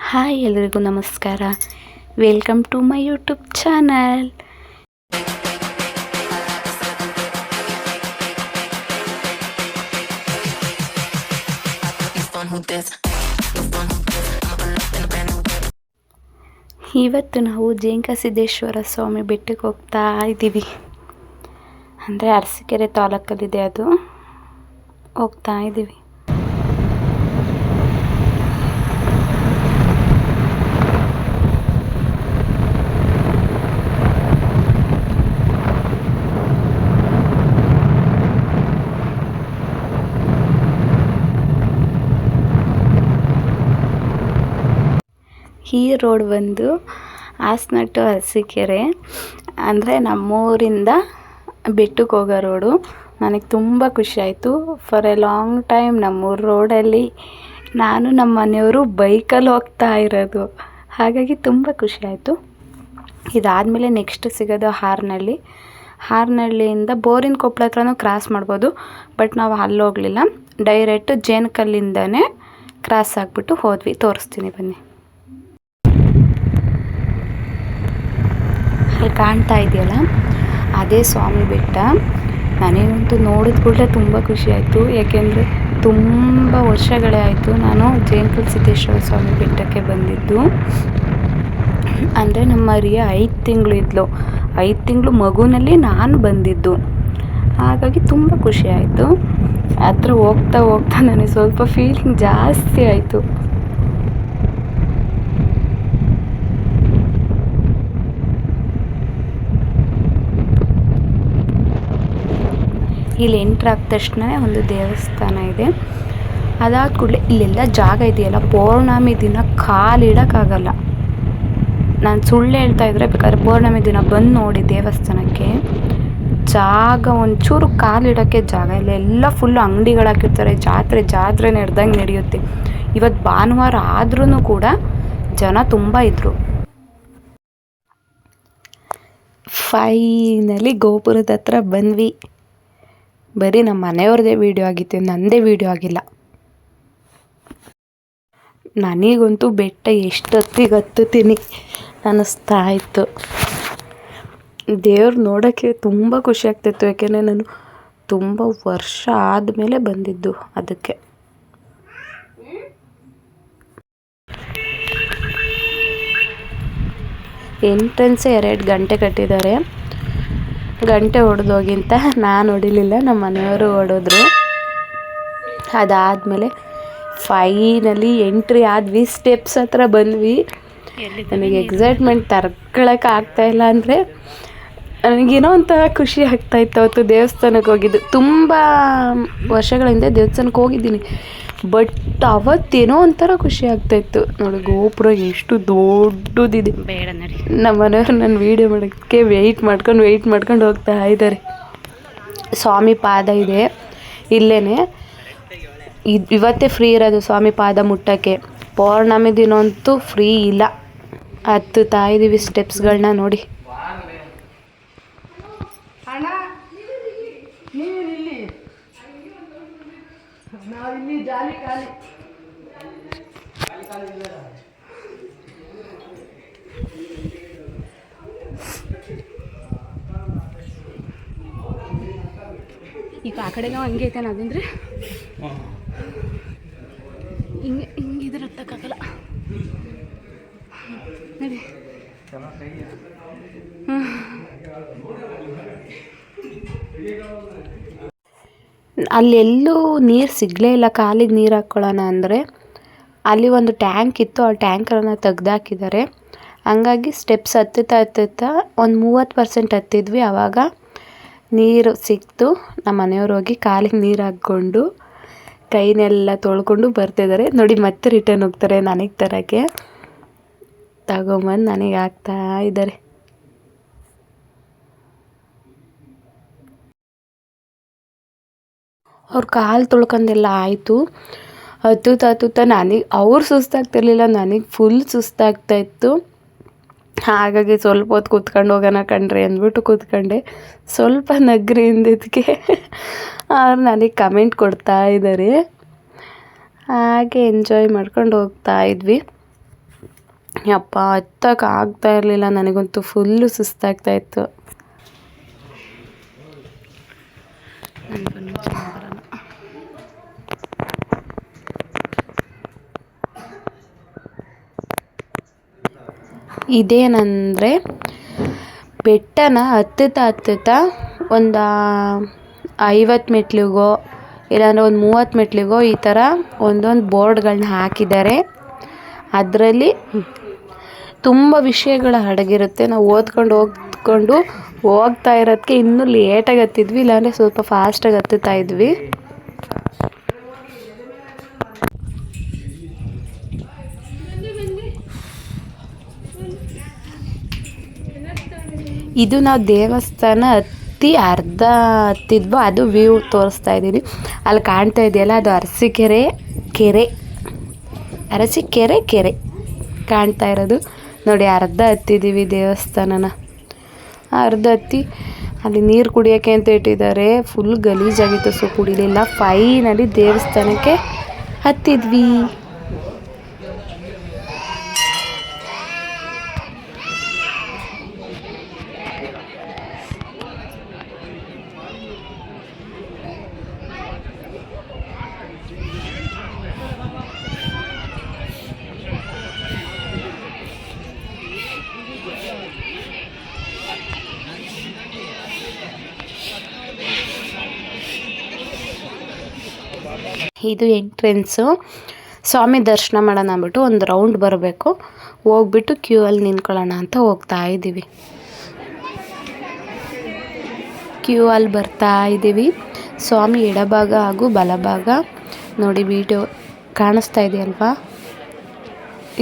Hi ಎಲ್ರಿಗೂ ನಮಸ್ಕಾರ. Welcome to my YouTube channel. ಇವತ್ತು ನಾವು ಜೇಂಕಸಿದ್ದೇಶ್ವರ ಸ್ವಾಮಿ ಬೆಟ್ಟಕ್ಕೆ ಹೋಗ್ತಾ ಇದ್ದೀವಿ. ಅಂದರೆ ಅರಸೀಕೆರೆ ತಾಲೂಕಲ್ಲಿದೆ, ಅದು ಹೋಗ್ತಾ ಇದ್ದೀವಿ. ಈ ರೋಡ್ ಬಂದು ಹಾಸನ ಟು ಅರಸೀಕೆರೆ, ಅಂದರೆ ನಮ್ಮೂರಿಂದ ಬೆಟ್ಟಕ್ಕೆ ಹೋಗೋ ರೋಡು. ನನಗೆ ತುಂಬ ಖುಷಿ ಆಯಿತು. ಫಾರ್ ಎ ಲಾಂಗ್ ಟೈಮ್ ನಮ್ಮೂರು ರೋಡಲ್ಲಿ ನಾನು ನಮ್ಮ ಮನೆಯವರು ಬೈಕಲ್ಲಿ ಹೋಗ್ತಾ ಇರೋದು, ಹಾಗಾಗಿ ತುಂಬ ಖುಷಿ ಆಯಿತು. ಇದಾದಮೇಲೆ ನೆಕ್ಸ್ಟ್ ಸಿಗೋದು ಹಾರನಹಳ್ಳಿಯಿಂದ ಬೋರಿನ ಕೊಪ್ಪಳ ಹತ್ರನೂ ಕ್ರಾಸ್ ಮಾಡ್ಬೋದು. ಬಟ್ ನಾವು ಅಲ್ಲಿ ಹೋಗಲಿಲ್ಲ, ಡೈರೆಕ್ಟ್ ಜೇನಕಲ್ಲಿಂದನೇ ಕ್ರಾಸ್ ಆಗಿಬಿಟ್ಟು ಹೋದ್ವಿ. ತೋರಿಸ್ತೀನಿ ಬನ್ನಿ. ಅಲ್ಲಿ ಕಾಣ್ತಾ ಇದೆಯಲ್ಲ, ಅದೇ ಸ್ವಾಮಿ ಬೆಟ್ಟ. ನನಗಂತೂ ನೋಡಿದ ಕೂಡಲೇ ತುಂಬ ಖುಷಿ ಆಯಿತು. ಯಾಕೆಂದರೆ ತುಂಬ ವರ್ಷಗಳೇ ಆಯಿತು ನಾನು ಜೇಂಕಸಿದ್ದೇಶ್ವರ ಸ್ವಾಮಿ ಬೆಟ್ಟಕ್ಕೆ ಬಂದಿದ್ದು. ಅಂದರೆ ನಮ್ಮ ಮರಿಯ 5 ತಿಂಗಳು ಇದ್ಲು, 5 ತಿಂಗಳು ಮಗುನಲ್ಲಿ ನಾನು ಬಂದಿದ್ದು. ಹಾಗಾಗಿ ತುಂಬ ಖುಷಿ ಆಯಿತು. ಹತ್ರ ಹೋಗ್ತಾ ಹೋಗ್ತಾ ನನಗೆ ಸ್ವಲ್ಪ ಫೀಲಿಂಗ್ ಜಾಸ್ತಿ ಆಯಿತು. ಇಲ್ಲಿ ಎಂಟ್ರ್ ಆದ ತಕ್ಷಣ ಒಂದು ದೇವಸ್ಥಾನ ಇದೆ. ಅದಾದ ಕೂಡಲೇ ಇಲ್ಲೆಲ್ಲ ಜಾಗ ಇದೆಯಲ್ಲ, ಪೌರ್ಣಮಿ ದಿನ ಕಾಲಿಡೋಕ್ಕಾಗಲ್ಲ. ನಾನು ಸುಳ್ಳು ಹೇಳ್ತಾ ಇದ್ರೆ ಬೇಕಾದ್ರೆ ಪೌರ್ಣಮಿ ದಿನ ಬಂದು ನೋಡಿ ದೇವಸ್ಥಾನಕ್ಕೆ, ಜಾಗ ಒಂಚೂರು ಕಾಲಿಡೋಕ್ಕೆ ಜಾಗ ಇಲ್ಲ. ಎಲ್ಲ ಫುಲ್ಲು ಅಂಗಡಿಗಳಾಕಿರ್ತಾರೆ. ಜಾತ್ರೆ ನಡೆದಂಗೆ ನಡೆಯುತ್ತೆ. ಇವತ್ತು ಭಾನುವಾರ ಆದ್ರೂ ಕೂಡ ಜನ ತುಂಬ ಇದ್ದರು. ಫೈನಲಿ ಗೋಪುರದ ಹತ್ರ ಬಂದ್ವಿ. ಬರೀ ನಮ್ಮ ಮನೆಯವ್ರದ್ದೇ ವೀಡಿಯೋ ಆಗಿತ್ತು, ನನ್ನದೇ ವೀಡಿಯೋ ಆಗಿಲ್ಲ. ನನಗಂತೂ ಬೆಟ್ಟ ಎಷ್ಟು ಹತ್ತುತ್ತೀನಿ ಅನ್ನಿಸ್ತಾ ಇತ್ತು. ದೇವ್ರು ನೋಡೋಕ್ಕೆ ತುಂಬ ಖುಷಿ ಆಗ್ತಾಯಿತ್ತು. ಯಾಕೆಂದರೆ ನಾನು ತುಂಬ ವರ್ಷ ಆದಮೇಲೆ ಬಂದಿದ್ದು, ಅದಕ್ಕೆ. ಎಂಟ್ರೆನ್ಸೇ 2 ಗಂಟೆ ಕಟ್ಟಿದ್ದಾರೆ. ಗಂಟೆ ಹೊಡೆದೋಗಿಂತ ನಾನು ಹೊಡಿಲಿಲ್ಲ, ನಮ್ಮ ಮನೆಯವರು ಹೊಡೆದ್ರು. ಅದಾದಮೇಲೆ ಫೈನಲಿ ಎಂಟ್ರಿ ಆದ್ವಿ, ಸ್ಟೆಪ್ಸ್ ಹತ್ರ ಬಂದ್ವಿ. ನನಗೆ ಎಕ್ಸೈಟ್ಮೆಂಟ್ ತರ್ಕೊಳಕ್ಕೆ ಆಗ್ತಾಯಿಲ್ಲ. ಅಂದರೆ ನನಗೇನೋ ಒಂಥರ ಖುಷಿ ಆಗ್ತಾಯಿತ್ತು. ಅವತ್ತು ದೇವಸ್ಥಾನಕ್ಕೆ ಹೋಗಿದ್ದು, ತುಂಬ ವರ್ಷಗಳ ಹಿಂದೆ ದೇವಸ್ಥಾನಕ್ಕೆ ಹೋಗಿದ್ದೀನಿ. ಬಟ್ ಅವತ್ತೇನೋ ಒಂಥರ ಖುಷಿ ಆಗ್ತಾಯಿತ್ತು. ನೋಡಿ ಗೋಪುರ ಎಷ್ಟು ದೊಡ್ಡದಿದೆ. ನಮ್ಮ ಮನೆಯವರು ನನ್ನ ವೀಡಿಯೋ ಮಾಡೋಕ್ಕೆ ವೆಯ್ಟ್ ಮಾಡ್ಕೊಂಡು ಹೋಗ್ತಾ ಇದ್ದಾರೆ. ಸ್ವಾಮಿ ಪಾದ ಇದೆ ಇಲ್ಲೇ. ಇವತ್ತೇ ಫ್ರೀ ಇರೋದು ಸ್ವಾಮಿ ಪಾದ ಮುಟ್ಟೋಕ್ಕೆ. ಪೌರ್ಣಮಿ ದಿನ ಅಂತೂ ಫ್ರೀ ಇಲ್ಲ. ಹತ್ತುತ್ತಾ ಇದ್ದೀವಿ ಸ್ಟೆಪ್ಸ್ಗಳನ್ನ ನೋಡಿ. ಈಗ ಆ ಕಡೆನೂ ಹಂಗೆ ಐತೆ, ಅದಂದ್ರೆ ಹಿಂಗಿದ್ರೆ ಹತ್ತಕ್ಕಾಗಲ್ಲ. ನೋಡಿ ಅಲ್ಲೆಲ್ಲೂ ನೀರು ಸಿಗಲೇ ಇಲ್ಲ. ಕಾಲಿಗೆ ನೀರು ಹಾಕ್ಕೊಳ್ಳೋಣ ಅಂದರೆ ಅಲ್ಲಿ ಒಂದು ಟ್ಯಾಂಕ್ ಇತ್ತು, ಆ ಟ್ಯಾಂಕರನ್ನು ತೆಗ್ದಾಕಿದ್ದಾರೆ. ಹಂಗಾಗಿ ಸ್ಟೆಪ್ಸ್ ಹತ್ತುತ್ತಾ ಒಂದು 30% ಹತ್ತಿದ್ವಿ. ಆವಾಗ ನೀರು ಸಿಕ್ತು. ನಮ್ಮ ಮನೆಯವ್ರು ಹೋಗಿ ಕಾಲಿಗೆ ನೀರು ಹಾಕ್ಕೊಂಡು ಕೈನೆಲ್ಲ ತೊಳ್ಕೊಂಡು ಬರ್ತಿದ್ದಾರೆ. ನೋಡಿ ಮತ್ತೆ ರಿಟರ್ನ್ ಹೋಗ್ತಾರೆ ನನಗೆ ತರೋಕ್ಕೆ. ತಗೊಂಬಂದು ನನಗೆ ಹಾಕ್ತಾ ಇದ್ದಾರೆ. ಅವ್ರ ಕಾಲು ತೊಳ್ಕೊಂಡೆಲ್ಲ ಆಯಿತು. ಹತ್ತುತ್ತಾ ನನಗೆ ಅವ್ರು ಸುಸ್ತಾಗ್ತಿರ್ಲಿಲ್ಲ, ನನಗೆ ಫುಲ್ ಸುಸ್ತಾಗ್ತಾಯಿತ್ತು. ಹಾಗಾಗಿ ಸ್ವಲ್ಪ ಹೊತ್ತು ಕೂತ್ಕೊಂಡು ಹೋಗೋಣ ಕಣ್ರಿ ಅಂದ್ಬಿಟ್ಟು ಕೂತ್ಕೊಂಡೆ. ಸ್ವಲ್ಪ ನಗ್ರಿ ಅಂದಿದ್ದಕ್ಕೆ ಅವ್ರು ನನಗೆ ಕಮೆಂಟ್ ಕೊಡ್ತಾ ಇದ್ದಾರೆ. ಹಾಗೆ ಎಂಜಾಯ್ ಮಾಡ್ಕೊಂಡು ಹೋಗ್ತಾ ಇದ್ವಿ. ಯಪ್ಪ ಹತ್ತಕ್ಕೆ ಆಗ್ತಾ ಇರಲಿಲ್ಲ, ನನಗಂತೂ ಫುಲ್ಲು ಸುಸ್ತಾಗ್ತಾಯಿತ್ತು. ಇದೇನಂದರೆ ಬೆಟ್ಟನ ಹತ್ತುತ್ತಾ ಒಂದು 50 ಮೆಟ್ಲಿಗೋ ಇಲ್ಲಾಂದರೆ ಒಂದು 30 ಮೆಟ್ಲಿಗೋ ಈ ಥರ ಒಂದೊಂದು ಬೋರ್ಡ್ಗಳನ್ನ ಹಾಕಿದ್ದಾರೆ. ಅದರಲ್ಲಿ ತುಂಬ ವಿಷಯಗಳು ಅಡಗಿರುತ್ತೆ. ನಾವು ಓದ್ಕೊಂಡು ಹೋಗ್ತಾ ಇರೋದಕ್ಕೆ ಇನ್ನೂ ಲೇಟಾಗಿ ಹತ್ತಿದ್ವಿ, ಇಲ್ಲಾಂದರೆ ಸ್ವಲ್ಪ ಫಾಸ್ಟಾಗಿ ಹತ್ತುತ್ತಾ ಇದ್ವಿ. ಇದು ನಾವು ದೇವಸ್ಥಾನ ಹತ್ತಿ ಅರ್ಧ ಹತ್ತಿದ್ವೋ ಅದು ವ್ಯೂ ತೋರಿಸ್ತಾ ಇದ್ದೀನಿ. ಅಲ್ಲಿ ಕಾಣ್ತಾ ಇದೆಯಲ್ಲ ಅದು ಅರಸೀಕೆರೆ ಕೆರೆ ಕಾಣ್ತಾ ಇರೋದು ನೋಡಿ. ಅರ್ಧ ಹತ್ತಿದ್ದೀವಿ ದೇವಸ್ಥಾನನ. ಅರ್ಧ ಹತ್ತಿ ಅಲ್ಲಿ ನೀರು ಕುಡಿಯೋಕ್ಕೆ ಅಂತ ಇಟ್ಟಿದ್ದಾರೆ. ಫುಲ್ ಗಲೀಜಾಗಿತ್ತು, ಸೊ ಕುಡಿಲಿಲ್ಲ. ಫೈನಲಿ ದೇವಸ್ಥಾನಕ್ಕೆ ಹತ್ತಿದ್ವಿ. ಇದು ಎಂಟ್ರೆನ್ಸು. ಸ್ವಾಮಿ ದರ್ಶನ ಮಾಡೋಣ ಅಂದ್ಬಿಟ್ಟು ಒಂದು ರೌಂಡ್ ಬರಬೇಕು, ಹೋಗ್ಬಿಟ್ಟು ಕ್ಯೂ ಅಲ್ಲಿ ನಿಂತ್ಕೊಳ್ಳೋಣ ಅಂತ ಹೋಗ್ತಾ ಇದ್ದೀವಿ. ಕ್ಯೂ ಅಲ್ಲಿ ಬರ್ತಾ ಇದ್ದೀವಿ. ಸ್ವಾಮಿ ಎಡಭಾಗ ಹಾಗೂ ಬಲಭಾಗ ನೋಡಿ, ವಿಡಿಯೋ ಕಾಣಿಸ್ತಾ ಇದೆಯಲ್ವಾ,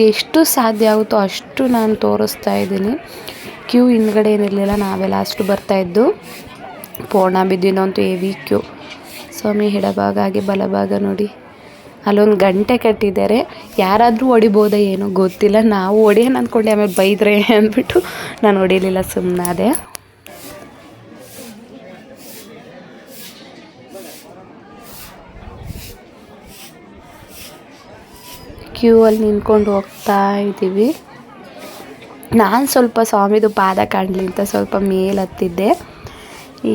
ಎಷ್ಟು ಸಾಧ್ಯ ಆಗುತ್ತೋ ಅಷ್ಟು ನಾನು ತೋರಿಸ್ತಾ ಇದ್ದೀನಿ. ಕ್ಯೂ ಹಿಂದ್ಗಡೆ ಏನಿರಲಿಲ್ಲ, ನಾವೆಲ್ಲ ಅಷ್ಟು ಬರ್ತಾಯಿದ್ದು. ಪೂರ್ಣ ಬಿದ್ದಿನಂತೂ ಹೆವಿ ಕ್ಯೂ. ಸ್ವಾಮಿ ಎಡಭಾಗ ಹಾಗೆ ಬಲಭಾಗ ನೋಡಿ, ಅಲ್ಲೊಂದು ಗಂಟೆ ಕಟ್ಟಿದ್ದಾರೆ. ಯಾರಾದರೂ ಹೊಡಿಬೋದಾ ಏನೋ ಗೊತ್ತಿಲ್ಲ. ನಾವು ಹೊಡಿಯೋಣ ಅಂದ್ಕೊಂಡೆ, ಆಮೇಲೆ ಬೈದ್ರೆ ಅಂದ್ಬಿಟ್ಟು ನಾನು ಹೊಡಿಲಿಲ್ಲ, ಸುಮ್ಮನಾದೆ. ಕ್ಯೂ ಅಲ್ಲಿ ನಿಂತ್ಕೊಂಡು ಹೋಗ್ತಾ ಇದ್ದೀವಿ. ನಾನು ಸ್ವಲ್ಪ ಸ್ವಾಮಿದು ಪಾದ ಕಾಣಲಿ ಅಂತ ಸ್ವಲ್ಪ ಮೇಲೆ ಹತ್ತಿದ್ದೆ.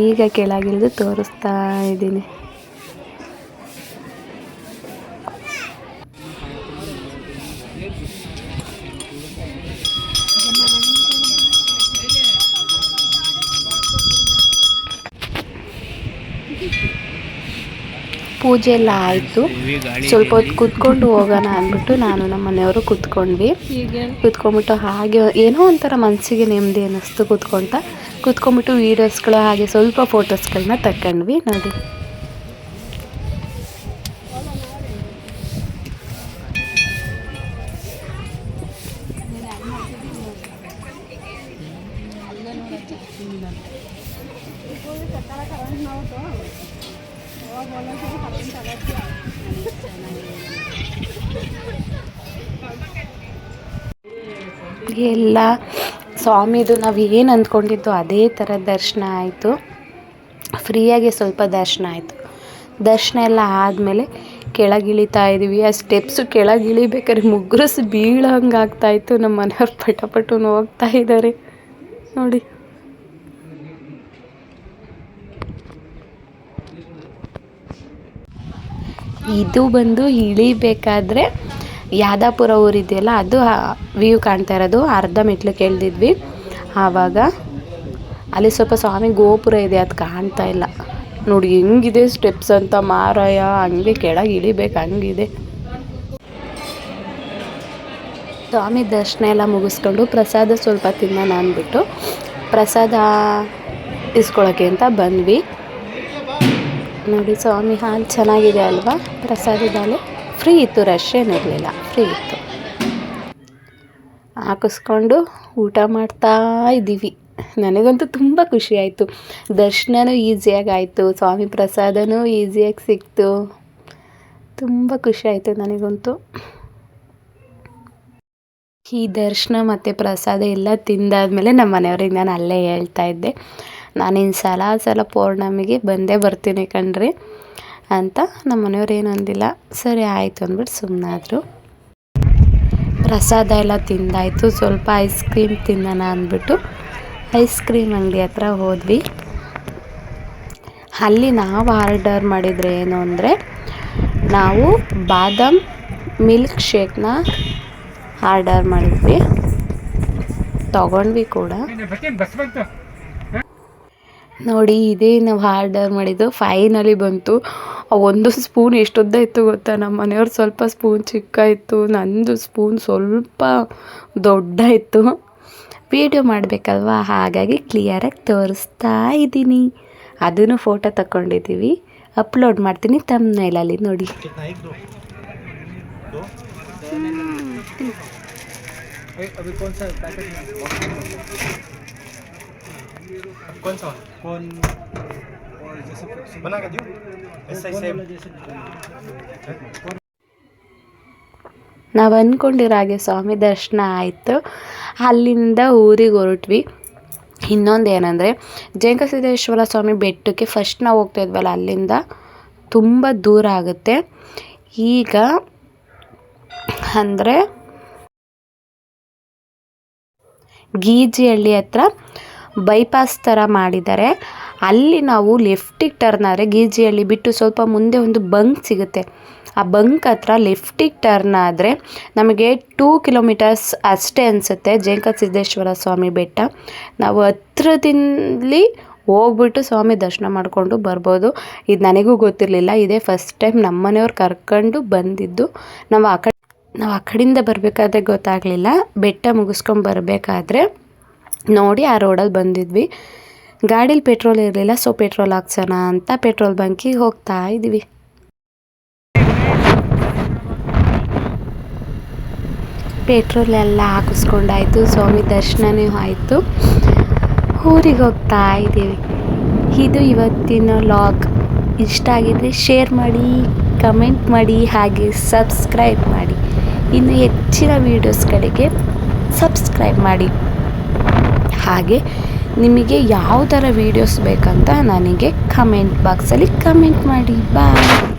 ಈಗ ಕೆಳಗಿಳಿದು ತೋರಿಸ್ತಾ ಇದ್ದೀನಿ. ಪೂಜೆ ಎಲ್ಲ ಆಯಿತು. ಸ್ವಲ್ಪ ಹೊತ್ತು ಕೂತ್ಕೊಂಡು ಹೋಗೋಣ ಅಂದ್ಬಿಟ್ಟು ನಾನು ನಮ್ಮ ಮನೆಯವರು ಕೂತ್ಕೊಂಡ್ಬಿಟ್ಟು ಹಾಗೆ ಏನೋ ಒಂಥರ ಮನಸ್ಸಿಗೆ ನೆಮ್ಮದಿ ಅನ್ನಿಸ್ತು. ಕೂತ್ಕೊಂಡ್ಬಿಟ್ಟು ವೀಡಿಯೋಸ್ಗಳು ಹಾಗೆ ಸ್ವಲ್ಪ ಫೋಟೋಸ್ಗಳನ್ನ ತಗೊಂಡ್ವಿ ನೋಡಿ. ಎಲ್ಲ ಸ್ವಾಮಿದು ನಾವು ಏನು ಅಂದ್ಕೊಂಡಿದ್ದು ಅದೇ ಥರ ದರ್ಶನ ಆಯಿತು. ಫ್ರೀಯಾಗಿ ಸ್ವಲ್ಪ ದರ್ಶನ ಆಯಿತು. ದರ್ಶನ ಎಲ್ಲ ಆದಮೇಲೆ ಕೆಳಗಿಳಿತಾ ಇದ್ದೀವಿ. ಆ ಸ್ಟೆಪ್ಸು ಕೆಳಗಿಳಿಬೇಕಾದ್ರೆ ಮುಗ್ಗರಿಸಿ ಬೀಳೋಂಗೆ ಆಗ್ತಾಯಿತ್ತು. ನಮ್ಮ ಮನೆಯವ್ರು ಪಟಪಟು ಹೋಗ್ತಾ ಇದ್ದಾರೆ ನೋಡಿ. ಇದು ಬಂದು ಇಳಿಬೇಕಾದ್ರೆ ಯಾದಾಪುರ ಊರಿದೆಯಲ್ಲ, ಅದು ವ್ಯೂ ಕಾಣ್ತಾ ಇರೋದು. ಅರ್ಧ ಮೆಟ್ಲು ಕೇಳ್ದಿದ್ವಿ. ಆವಾಗ ಅಲ್ಲಿ ಸ್ವಲ್ಪ ಸ್ವಾಮಿ ಗೋಪುರ ಇದೆ, ಅದು ಕಾಣ್ತಾ ಇಲ್ಲ ನೋಡಿ. ಹೆಂಗಿದೆ ಸ್ಟೆಪ್ಸ್ ಅಂತ ಮಾರಾಯ, ಹಂಗೆ ಕೆಳಗೆ ಇಳಿಬೇಕು ಹಂಗಿದೆ. ಸ್ವಾಮಿ ದರ್ಶನ ಎಲ್ಲ ಮುಗಿಸ್ಕೊಂಡು ಪ್ರಸಾದ ಸ್ವಲ್ಪ ತಿನ್ನೋಣ ಅಂದ್ಬಿಟ್ಟು ಪ್ರಸಾದ ಇಸ್ಕೊಳ್ಳೋಕ್ಕೆ ಅಂತ ಬಂದ್ವಿ ನೋಡಿ. ಸ್ವಾಮಿ ಹಾಲು ಚೆನ್ನಾಗಿದೆ ಅಲ್ವಾ, ಪ್ರಸಾದದ ಹಾಲು ಫ್ರೀ ಇತ್ತು, ರಶ್ ಏನಿರಲಿಲ್ಲ, ಫ್ರೀ ಇತ್ತು. ಹಾಕಿಸ್ಕೊಂಡು ಊಟ ಮಾಡ್ತಾ ಇದ್ದೀವಿ. ನನಗಂತೂ ತುಂಬ ಖುಷಿ ಆಯಿತು. ದರ್ಶನವೂ ಈಸಿಯಾಗಿ ಆಯಿತು, ಸ್ವಾಮಿ ಪ್ರಸಾದನೂ ಈಸಿಯಾಗಿ ಸಿಕ್ತು. ತುಂಬ ಖುಷಿ ಆಯಿತು ನನಗಂತೂ. ಈ ದರ್ಶನ ಮತ್ತು ಪ್ರಸಾದ ಎಲ್ಲ ತಿಂದಾದ್ಮೇಲೆ ನಮ್ಮ ಮನೆಯವ್ರಿಗೆ ನಾನು ಅಲ್ಲೇ ಹೇಳ್ತಾ ಇದ್ದೆ, ನಾನಿನ್ನು ಸಲ ಪೌರ್ಣಮಿಗೆ ಬಂದೇ ಬರ್ತೀನಿ ಕಣ್ರಿ ಅಂತ. ನಮ್ಮ ಮನೆಯವ್ರು ಏನು ಅಂದಿಲ್ಲ, ಸರಿ ಆಯಿತು ಅಂದ್ಬಿಟ್ಟು ಸುಮ್ಮನಾದರು. ಪ್ರಸಾದ ಎಲ್ಲ ತಿಂದಾಯಿತು. ಸ್ವಲ್ಪ ಐಸ್ ಕ್ರೀಮ್ ತಿನ್ನೋಣ ಅಂದ್ಬಿಟ್ಟು ಐಸ್ ಕ್ರೀಮ್ ಅಂಗಡಿ ಹತ್ರ ಹೋದ್ವಿ. ಅಲ್ಲಿ ನಾವು ಆರ್ಡರ್ ಮಾಡಿದರೆ ಏನು ಅಂದರೆ, ನಾವು ಬಾದಾಮ್ ಮಿಲ್ಕ್ ಶೇಕ್ನ ಆರ್ಡರ್ ಮಾಡಿದ್ವಿ, ತಗೊಂಡ್ವಿ ಕೂಡ. ನೋಡಿ, ಇದೇ ನಾವು ಆರ್ಡರ್ ಮಾಡಿದ್ದು. ಫೈನಲಿ ಬಂತು. ಒಂದು ಸ್ಪೂನ್ ಎಷ್ಟುದ್ದ ಇತ್ತು ಗೊತ್ತಾ? ನಮ್ಮ ಮನೆಯವ್ರು ಸ್ವಲ್ಪ ಸ್ಪೂನ್ ಚಿಕ್ಕ ಇತ್ತು, ನಂದು ಸ್ಪೂನ್ ಸ್ವಲ್ಪ ದೊಡ್ಡ ಇತ್ತು. ವೀಡಿಯೋ ಮಾಡಬೇಕಲ್ವ, ಹಾಗಾಗಿ ಕ್ಲಿಯರಾಗಿ ತೋರಿಸ್ತಾ ಇದ್ದೀನಿ. ಅದನ್ನು ಫೋಟೋ ತಗೊಂಡಿದ್ದೀವಿ, ಅಪ್ಲೋಡ್ ಮಾಡ್ತೀನಿ ಥಂಬ್ನೇಲಲ್ಲಿ ನೋಡಿ. ನಾವು ಅಂದ್ಕೊಂಡಿರೋ ಹಾಗೆ ಸ್ವಾಮಿ ದರ್ಶನ ಆಯಿತು. ಅಲ್ಲಿಂದ ಊರಿಗೆ ಹೊರಟ್ವಿ. ಇನ್ನೊಂದು ಏನಂದರೆ, ಜಂಗಸಿದ್ದೇಶ್ವರ ಸ್ವಾಮಿ ಬೆಟ್ಟಕ್ಕೆ ಫಸ್ಟ್ ನಾವು ಹೋಗ್ತಾ ಇದ್ವಲ್ಲ, ಅಲ್ಲಿಂದ ತುಂಬ ದೂರ ಆಗುತ್ತೆ. ಈಗ ಅಂದರೆ ಗೀಜಿಹಳ್ಳಿ ಹತ್ರ ಬೈಪಾಸ್ ಥರ ಮಾಡಿದ್ದಾರೆ. ಅಲ್ಲಿ ನಾವು ಲೆಫ್ಟಿಗೆ ಟರ್ನ್ ಆದರೆ ಗೀಜಿಹಳ್ಳಿ ಬಿಟ್ಟು ಸ್ವಲ್ಪ ಮುಂದೆ ಒಂದು ಬಂಕ್ ಸಿಗುತ್ತೆ. ಆ ಬಂಕ್ ಹತ್ರ ಲೆಫ್ಟಿಗೆ ಟರ್ನ್ ಆದರೆ ನಮಗೆ 2 ಕಿಲೋಮೀಟರ್ಸ್ ಅಷ್ಟೇ ಅನಿಸುತ್ತೆ ಜಂಗಸಿದ್ದೇಶ್ವರ ಸ್ವಾಮಿ ಬೆಟ್ಟ. ನಾವು ಹತ್ರದಲ್ಲಿ ಹೋಗ್ಬಿಟ್ಟು ಸ್ವಾಮಿ ದರ್ಶನ ಮಾಡಿಕೊಂಡು ಬರ್ಬೋದು. ಇದು ನನಗೂ ಗೊತ್ತಿರಲಿಲ್ಲ, ಇದೇ ಫಸ್ಟ್ ಟೈಮ್ ನಮ್ಮ ಮನೆಯವ್ರು ಕರ್ಕೊಂಡು ಬಂದಿದ್ದು. ನಾವು ಆ ಕಡೆಯಿಂದ ಬರಬೇಕಾದ್ರೆ ಗೊತ್ತಾಗಲಿಲ್ಲ. ಬೆಟ್ಟ ಮುಗಿಸ್ಕೊಂಡು ಬರಬೇಕಾದ್ರೆ ನೋಡಿ ಆ ರೋಡಲ್ಲಿ ಬಂದಿದ್ವಿ. ಗಾಡೀಲಿ ಪೆಟ್ರೋಲ್ ಇರಲಿಲ್ಲ, ಸೊ ಪೆಟ್ರೋಲ್ ಹಾಕ್ಸೋಣ ಅಂತ ಪೆಟ್ರೋಲ್ ಬಂಕಿಗೆ ಹೋಗ್ತಾ ಇದ್ವಿ. ಪೆಟ್ರೋಲ್ ಎಲ್ಲ ಹಾಕಿಸ್ಕೊಂಡಾಯಿತು, ಸ್ವಾಮಿ ದರ್ಶನವೂ ಆಯಿತು, ಊರಿಗೆ ಹೋಗ್ತಾ ಇದ್ದೀವಿ. ಇದು ಇವತ್ತಿನ ಲಾಗ್. ಇಷ್ಟ ಆಗಿದ್ರೆ ಶೇರ್ ಮಾಡಿ, ಕಮೆಂಟ್ ಮಾಡಿ, ಹಾಗೆ ಸಬ್ಸ್ಕ್ರೈಬ್ ಮಾಡಿ. ಇನ್ನು ಹೆಚ್ಚಿನ ವೀಡಿಯೋಸ್ಗಳಿಗೆ ಸಬ್ಸ್ಕ್ರೈಬ್ ಮಾಡಿ. ಹಾಗೆ ನಿಮಗೆ ಯಾವ ಥರ ವೀಡಿಯೋಸ್ ಬೇಕಂತ ನನಗೆ ಕಮೆಂಟ್ ಬಾಕ್ಸಲ್ಲಿ ಕಮೆಂಟ್ ಮಾಡಿ. ಬಾಯ್.